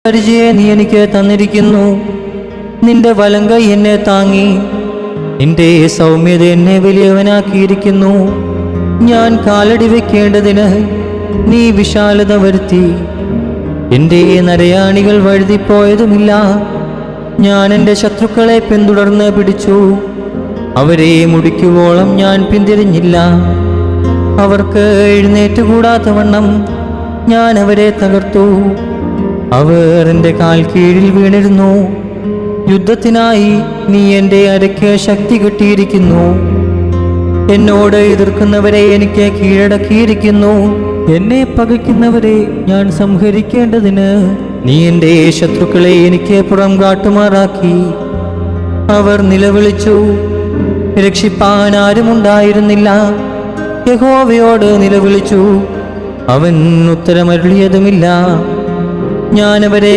പരിചയെ നീ എനിക്ക് തന്നിരിക്കുന്നു. നിന്റെ വലങ്കൈ എന്നെ താങ്ങി, നിന്റെ സൗമ്യത എന്നെ വലിയവനാക്കിയിരിക്കുന്നു. ഞാൻ കാലടി വെക്കേണ്ടതിന് നീ വിശാലത വരുത്തി, എൻ്റെ നരയാണികൾ വഴുതിപ്പോയതുമില്ല. ഞാൻ എൻ്റെ ശത്രുക്കളെ പിന്തുടർന്ന് പിടിച്ചു, അവരെ മുടിക്കുവോളം ഞാൻ പിന്തിരിഞ്ഞില്ല. അവർക്ക് എഴുന്നേറ്റുകൂടാത്തവണ്ണം ഞാൻ അവരെ തകർത്തു. അവർ എൻ്റെ കാൽ കീഴിൽ വീണിരുന്നു. യുദ്ധത്തിനായി നീ എൻ്റെ അരയ്ക്ക് ശക്തി കിട്ടിയിരിക്കുന്നു. എന്നോട് എതിർക്കുന്നവരെ എനിക്ക് കീഴടക്കിയിരിക്കുന്നു. എന്നെ പകയ്ക്കുന്നവരെ ഞാൻ സംഹരിക്കേണ്ടതിന് നീ എൻ്റെ ശത്രുക്കളെ എനിക്ക് പുറം കാട്ടുമാറാക്കി. അവർ നിലവിളിച്ചു, രക്ഷിപ്പാൻ ആരുമുണ്ടായിരുന്നില്ല. യഹോവയോട് നിലവിളിച്ചു, അവൻ ഉത്തരമരുളിയതുമില്ല. ഞാൻ അവരെ